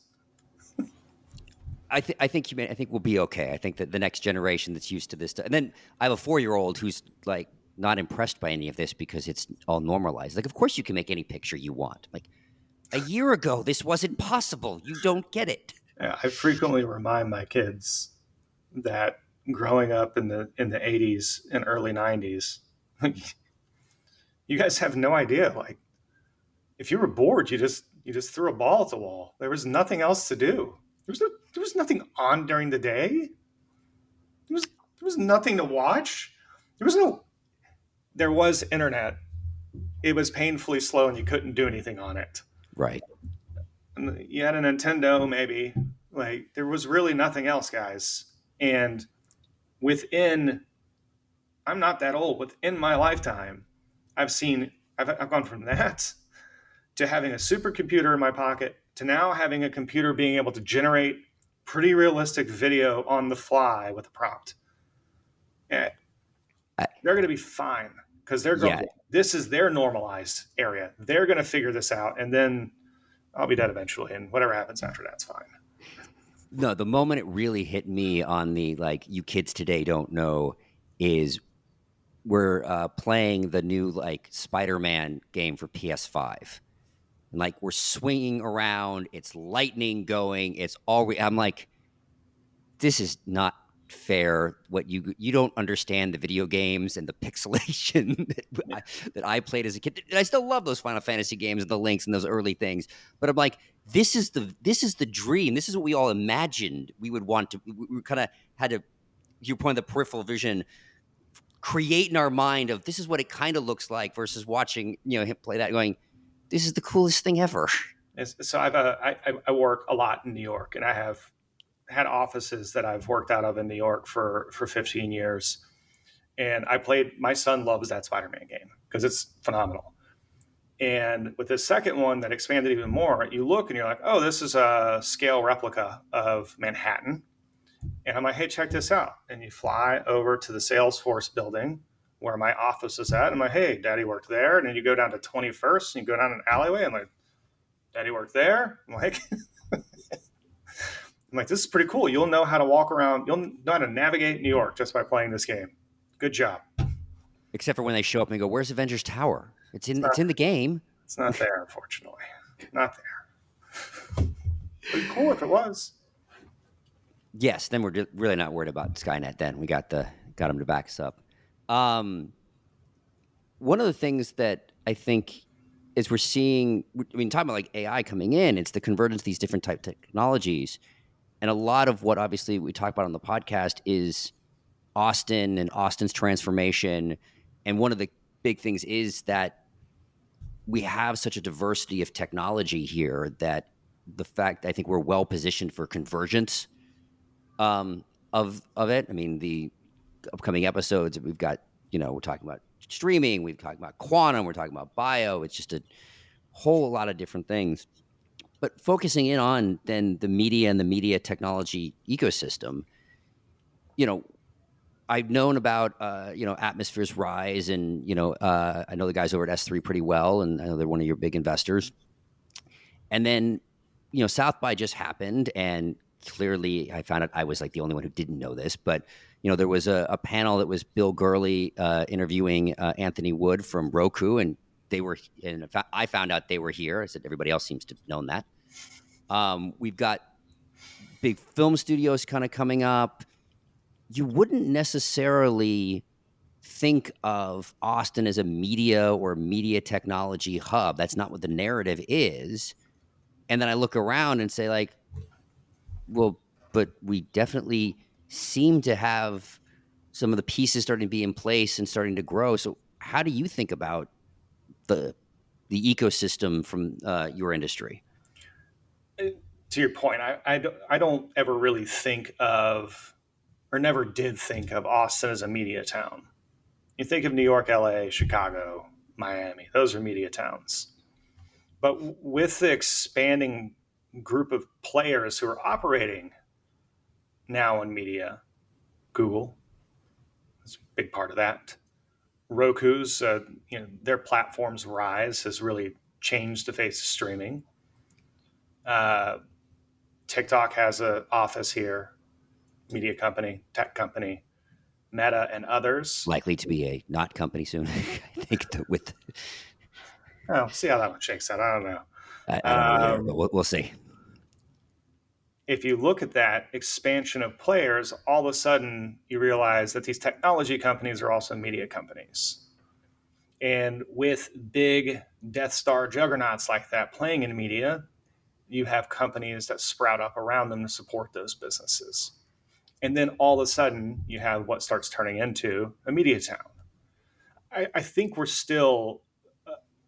I think we'll be okay. I think that the next generation that's used to this stuff. And then I have a 4-year-old who's like not impressed by any of this because it's all normalized. Like, of course you can make any picture you want. Like, a year ago, this wasn't possible. You don't get it. Yeah, I frequently remind my kids that growing up in the 80s and early 90s, you guys have no idea. Like, if you were bored, you just threw a ball at the wall. There was nothing else to do. There was nothing on during the day. There was nothing to watch. There was internet. It was painfully slow and you couldn't do anything on it. Right. You had a Nintendo, maybe. Like, there was really nothing else, guys. And within, I'm not that old, within my lifetime, I've gone from that to having a supercomputer in my pocket to now having a computer being able to generate pretty realistic video on the fly with a prompt. And I, they're going to be fine because yeah, this is their normalized area. They're going to figure this out, and then I'll be dead eventually, and whatever happens after that's fine. no, the moment it really hit me on the like, you kids today don't know is we're playing the new like Spider-Man game for PS5. And like we're swinging around, it's lightning going, it's all I'm like, this is not fair. What you don't understand the video games and the pixelation that I played as a kid. And I still love those Final Fantasy games and the links and those early things. But I'm like, this is the dream. This is what we all imagined we would want to. We kind of had to. Your point, the peripheral vision, create in our mind of this is what it kind of looks like versus watching him play that, going, this is the coolest thing ever. So I work a lot in New York, and I have had offices that I've worked out of in New York for 15 years. And my son loves that Spider-Man game because it's phenomenal. And with the second one that expanded even more, you look and you're like, oh, this is a scale replica of Manhattan. And I'm like, hey, check this out. And you fly over to the Salesforce building where my office is at. I'm like, hey, Daddy worked there. And then you go down to 21st and you go down an alleyway. I'm like, Daddy worked there. I'm like, this is pretty cool. You'll know how to walk around. You'll know how to navigate New York just by playing this game. Good job. Except for when they show up and go, where's Avengers Tower? It's in the game. It's not there, unfortunately. Not there. Pretty cool if it was. Yes, then we're really not worried about Skynet. Then we got them to back us up. One of the things that I think is we're seeing, I mean, talking about like AI coming in, it's the convergence of these different type technologies, and a lot of what obviously we talk about on the podcast is Austin and Austin's transformation. And one of the big things is that we have such a diversity of technology here that the fact I think we're well positioned for convergence of it. I mean, the upcoming episodes we've got, we're talking about streaming, we've talked about quantum, we're talking about bio. It's just a whole lot of different things. But focusing in on then the media and the media technology ecosystem, I've known about Atmosphere's rise, and I know the guys over at S3 pretty well, and I know they're one of your big investors. And then South by just happened, and clearly I found out I was like the only one who didn't know this, but there was a panel that was Bill Gurley interviewing Anthony Wood from Roku, and I found out they were here. I said everybody else seems to have known that. We've got big film studios kind of coming up. You wouldn't necessarily think of Austin as a media or media technology hub. That's not what the narrative is. And then I look around and say, like, well, but we definitely seem to have some of the pieces starting to be in place and starting to grow. So how do you think about the ecosystem from your industry? To your point, I don't ever really think of, or never did think of, Austin as a media town. You think of New York, LA, Chicago, Miami. Those are media towns. But with the expanding group of players who are operating now in media, Google is a big part of that. Roku's, their platform's rise has really changed the face of streaming. TikTok has an office here, media company, tech company, Meta, and others. Likely to be a not company soon, I think. See how that one shakes out. I don't know. I don't know either, but we'll see. If you look at that expansion of players, all of a sudden you realize that these technology companies are also media companies. And with big Death Star juggernauts like that playing in media, you have companies that sprout up around them to support those businesses. And then all of a sudden you have what starts turning into a media town. I think we're still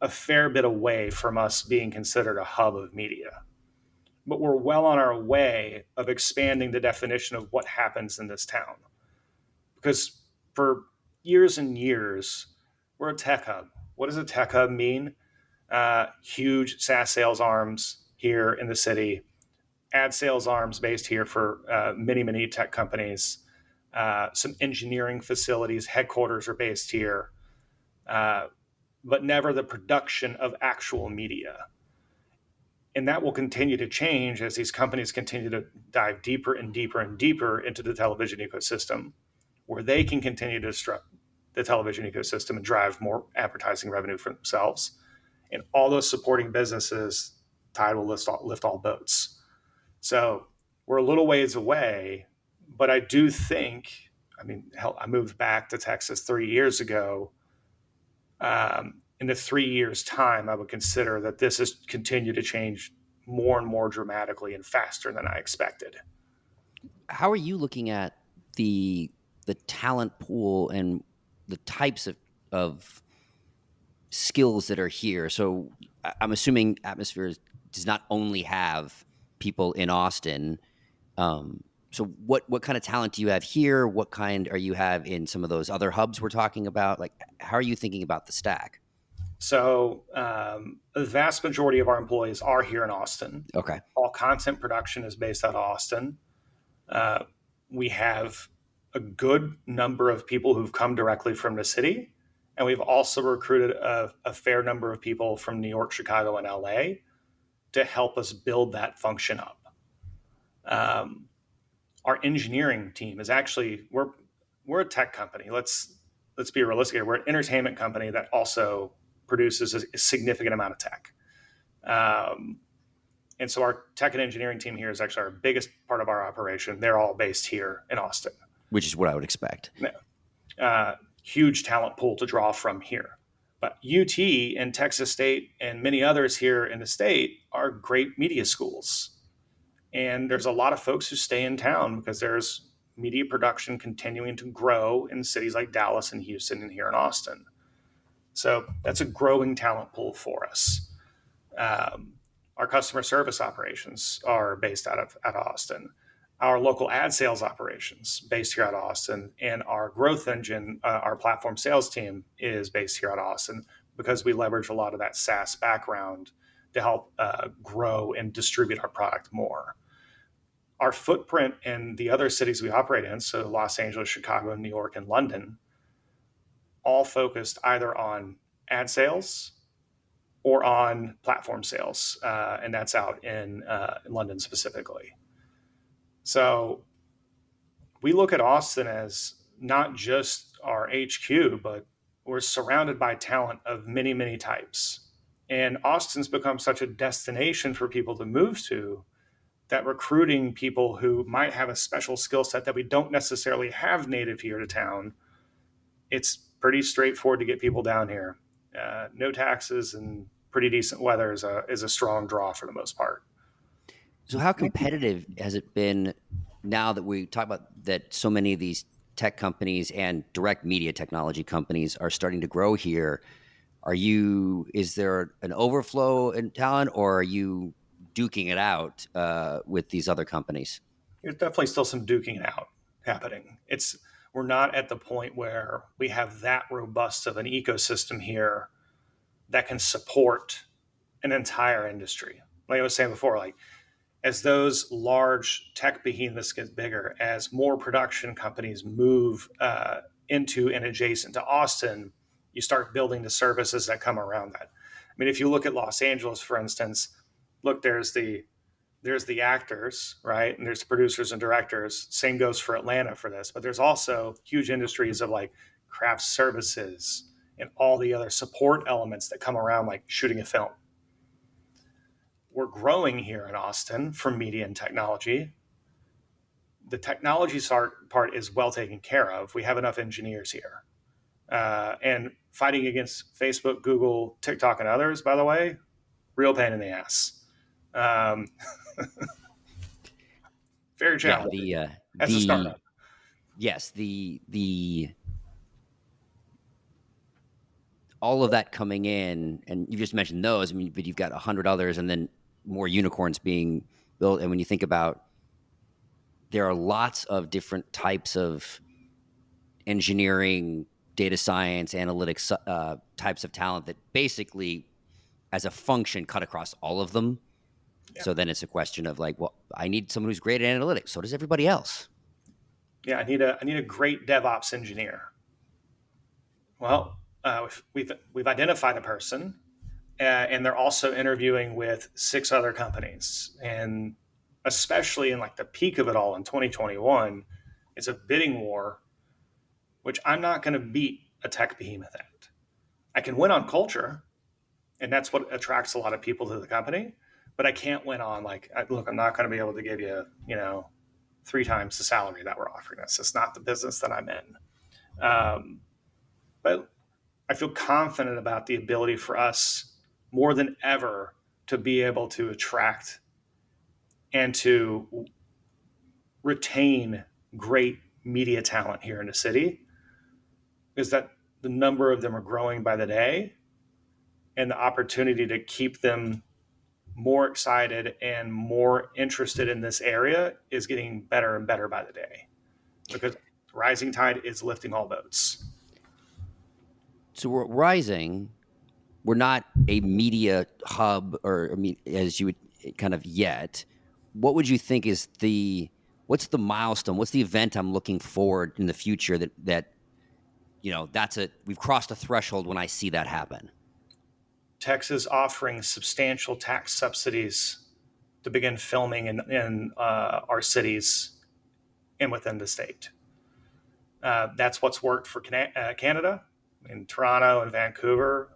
a fair bit away from us being considered a hub of media. but we're well on our way of expanding the definition of what happens in this town. Because for years and years, we're a tech hub. What does a tech hub mean? Huge SaaS sales arms here in the city, ad sales arms based here for many tech companies. Some engineering facilities, headquarters are based here, but never the production of actual media. And that will continue to change as these companies continue to dive deeper and deeper and deeper into the television ecosystem, where they can continue to disrupt the television ecosystem and drive more advertising revenue for themselves. And all those supporting businesses, tide will lift all boats. So we're a little ways away, but I do think, I mean, hell, I moved back to Texas 3 years ago. In the 3 years' time, I would consider that this has continued to change more and more dramatically and faster than I expected. How are you looking at the talent pool and the types of skills that are here? So I'm assuming Atmosphere does not only have people in Austin. So what kind of talent do you have here? What kind are you have in some of those other hubs we're talking about? Like, how are you thinking about the stack? So the vast majority of our employees are here in Austin. Okay. All content production is based out of Austin. We have a good number of people who've come directly from the city. And we've also recruited a fair number of people from New York, Chicago, and LA to help us build that function up. Our engineering team is actually, we're a tech company. Let's be realistic here. We're an entertainment company that also produces a significant amount of tech. And so our tech and engineering team here is actually our biggest part of our operation. They're all based here in Austin. Which is what I would expect. Huge talent pool to draw from here. But UT and Texas State and many others here in the state are great media schools. And there's a lot of folks who stay in town because there's media production continuing to grow in cities like Dallas and Houston and here in Austin. So that's a growing talent pool for us. Our customer service operations are based out of Austin. Our local ad sales operations based here out of Austin, and our growth engine, our platform sales team is based here out of Austin because we leverage a lot of that SaaS background to help grow and distribute our product more. Our footprint in the other cities we operate in, so Los Angeles, Chicago, New York, and London, all focused either on ad sales or on platform sales, and that's out in London specifically. So we look at Austin as not just our HQ, but we're surrounded by talent of many types. And Austin's become such a destination for people to move to that recruiting people who might have a special skill set that we don't necessarily have native here to town, it's pretty straightforward to get people down here. No taxes and pretty decent weather is a strong draw for the most part. So how competitive has it been now that we talk about that so many of these tech companies and direct media technology companies are starting to grow here? Is there an overflow in talent, or are you duking it out with these other companies? There's definitely still some duking it out happening. We're not at the point where we have that robust of an ecosystem here that can support an entire industry. Like I was saying before, like as those large tech behemoths get bigger, as more production companies move into and adjacent to Austin, you start building the services that come around that. I mean, if you look at Los Angeles, for instance, look, there's the actors, right? And there's the producers and directors. Same goes for Atlanta for this, but there's also huge industries of like craft services and all the other support elements that come around, like shooting a film. We're growing here in Austin from media and technology. The technology part is well taken care of. We have enough engineers here. And fighting against Facebook, Google, TikTok, and others, by the way, real pain in the ass. Very challenging. Yeah, as a startup. Yes, the all of that coming in, and you just mentioned those. I mean, but you've got 100 others, and then more unicorns being built, and when you think about, there are lots of different types of engineering, data science, analytics types of talent that basically, as a function, cut across all of them. Yeah. So then it's a question of like, well, I need someone who's great at analytics. So does everybody else. Yeah, I need a great DevOps engineer. Well, we've identified a person, and they're also interviewing with 6 other companies, and especially in like the peak of it all in 2021, it's a bidding war, which I'm not going to beat a tech behemoth at. I can win on culture, and that's what attracts a lot of people to the company. But I can't win on like, look, I'm not going to be able to give you, 3 times the salary that we're offering us. It's not the business that I'm in. But I feel confident about the ability for us more than ever to be able to attract and to retain great media talent here in the city, is that the number of them are growing by the day, and the opportunity to keep them more excited and more interested in this area is getting better and better by the day, because rising tide is lifting all boats. So we're rising. We're not a media hub, or I mean, as you would kind of yet. What would you think is what's the milestone? What's the event I'm looking forward in the future that we've crossed a threshold when I see that happen? Texas offering substantial tax subsidies to begin filming in our cities and within the state. That's what's worked for Canada, in Toronto and Vancouver.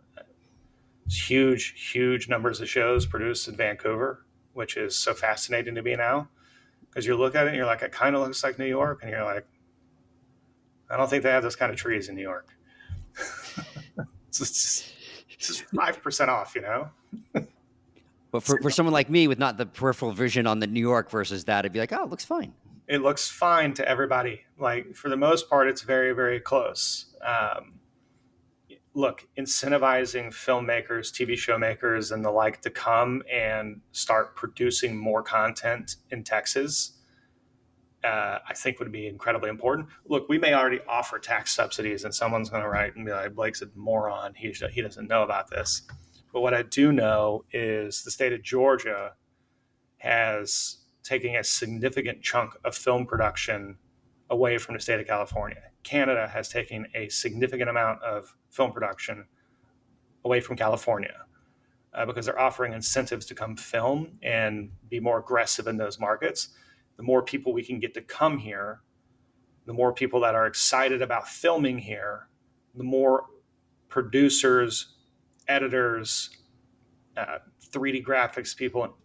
It's huge numbers of shows produced in Vancouver, which is so fascinating to me now, because you look at it and you're like, it kind of looks like New York, and you're like, I don't think they have those kind of trees in New York. It's just 5% off, But for someone like me with not the peripheral vision on the New York versus that, I'd be like, oh, it looks fine. It looks fine to everybody. Like, for the most part, it's very, very close. Look, incentivizing filmmakers, TV show makers, and the like to come and start producing more content in Texas, I think would be incredibly important. Look, we may already offer tax subsidies, and someone's going to write and be like, Blake's a moron. He doesn't know about this. But what I do know is the state of Georgia has taken a significant chunk of film production away from the state of California. Canada has taken a significant amount of film production away from California, because they're offering incentives to come film and be more aggressive in those markets. The more people we can get to come here, the more people that are excited about filming here, the more producers, editors, 3D graphics people,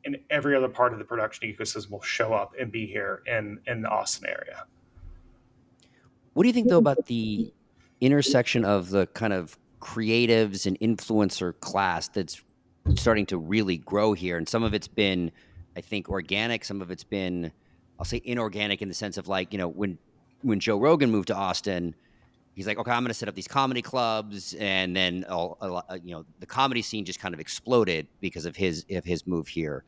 and every other part of the production ecosystem will show up and be here in the Austin area. What do you think, though, about the intersection of the kind of creatives and influencer class that's starting to really grow here? And some of it's been, I think, organic. Some of it's been, I'll say, inorganic, in the sense of like, when Joe Rogan moved to Austin, he's like, okay, I'm going to set up these comedy clubs, and then the comedy scene just kind of exploded because of his move here.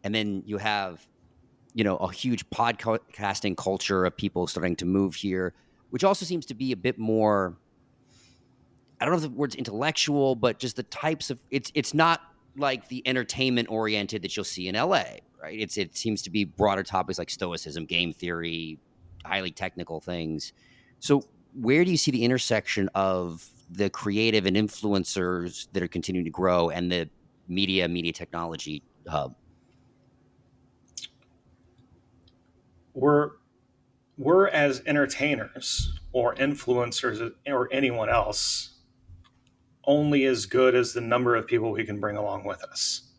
And then you have a huge podcasting culture of people starting to move here, which also seems to be a bit more, I don't know if the word's intellectual, but just the types of, it's not like the entertainment oriented that you'll see in LA, right? It seems to be broader topics like stoicism, game theory, highly technical things. So where do you see the intersection of the creative and influencers that are continuing to grow and the media technology hub? We're as entertainers or influencers or anyone else only as good as the number of people we can bring along with us.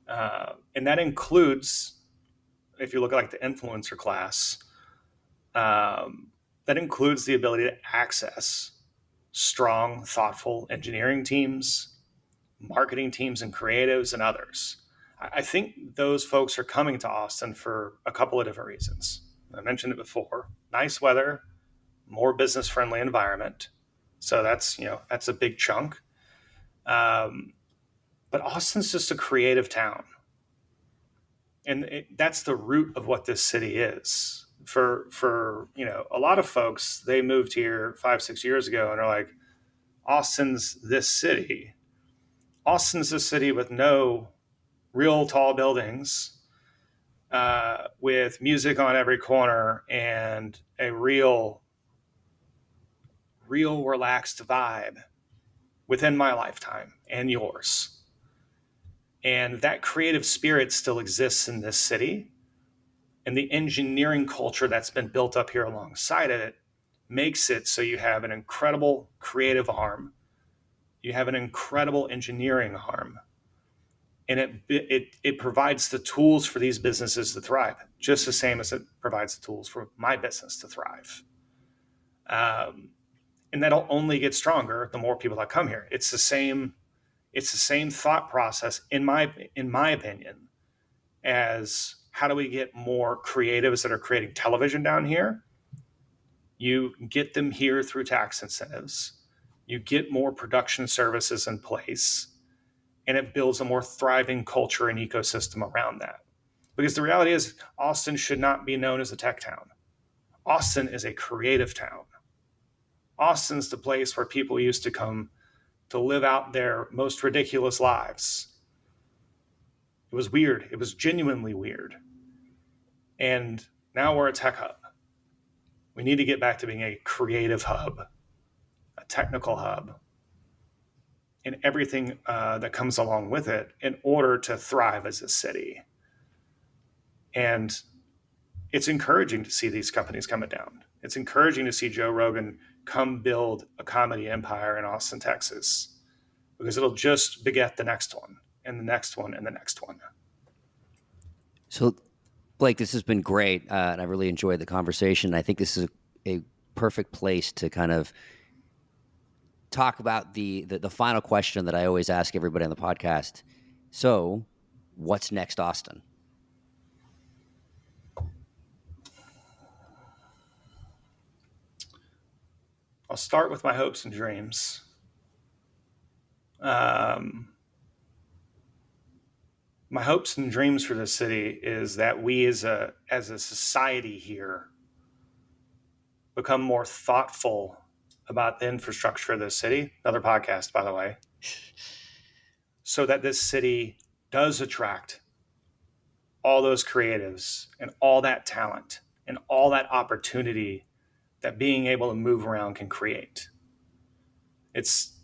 And that includes, if you look at like the influencer class, that includes the ability to access strong, thoughtful engineering teams, marketing teams, and creatives, and others. I think those folks are coming to Austin for a couple of different reasons. I mentioned it before: nice weather, more business-friendly environment. So that's a big chunk. But Austin's just a creative town. And that's the root of what this city is. For a lot of folks, they moved here 5-6 years ago and are like, Austin's this city. Austin's a city with no real tall buildings, with music on every corner and a real relaxed vibe within my lifetime and yours. And that creative spirit still exists in this city. And the engineering culture that's been built up here alongside it makes it so you have an incredible creative arm. You have an incredible engineering arm. And it provides the tools for these businesses to thrive, just the same as it provides the tools for my business to thrive. And that'll only get stronger the more people that come here. It's the same thought process, in my opinion, as how do we get more creatives that are creating television down here? You get them here through tax incentives. You get more production services in place, and it builds a more thriving culture and ecosystem around that. Because the reality is, Austin should not be known as a tech town. Austin is a creative town. Austin's the place where people used to come to live out their most ridiculous lives. It was weird. It was genuinely weird. And now we're a tech hub. We need to get back to being a creative hub, a technical hub, and everything that comes along with it in order to thrive as a city. And it's encouraging to see these companies coming down. It's encouraging to see Joe Rogan come build a comedy empire in Austin, Texas, because it'll just beget the next one and the next one and the next one. So, Blake, this has been great, and I really enjoyed the conversation. I think this is a perfect place to kind of talk about the final question that I always ask everybody on the podcast. So, what's next, Austin? I'll start with my hopes and dreams. My hopes and dreams for this city is that we as a society here become more thoughtful about the infrastructure of this city. Another podcast, by the way. So that this city does attract all those creatives and all that talent and all that opportunity that being able to move around can create. It's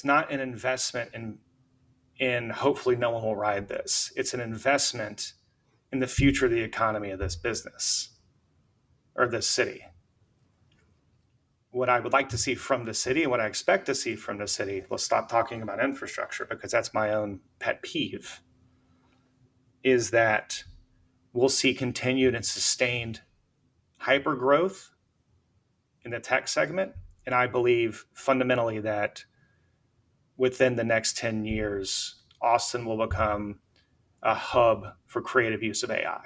not an investment in hopefully no one will ride this. It's an investment in the future of the economy of this business or this city. What I would like to see from the city and what I expect to see from the city, let's stop talking about infrastructure because that's my own pet peeve, is that we'll see continued and sustained hyper growth in the tech segment. And I believe fundamentally that within the next 10 years, Austin will become a hub for creative use of AI.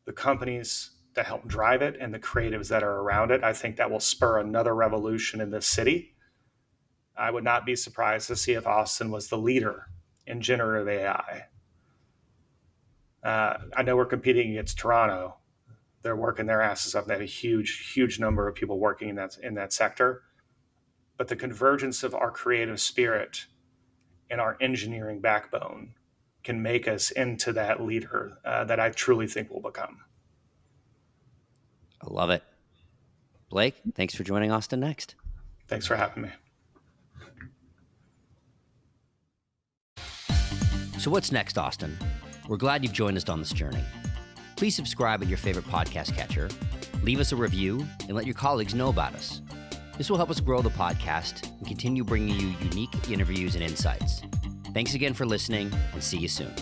The companies that help drive it and the creatives that are around it, I think that will spur another revolution in this city. I would not be surprised to see if Austin was the leader in generative AI. I know we're competing against Toronto. They're working their asses off. They have a huge number of people working in that sector. But the convergence of our creative spirit and our engineering backbone can make us into that leader that I truly think we'll become. I love it. Blake, thanks for joining Austin Next. Thanks for having me. So what's next, Austin? We're glad you've joined us on this journey. Please subscribe at your favorite podcast catcher, leave us a review, and let your colleagues know about us. This will help us grow the podcast and continue bringing you unique interviews and insights. Thanks again for listening, and see you soon.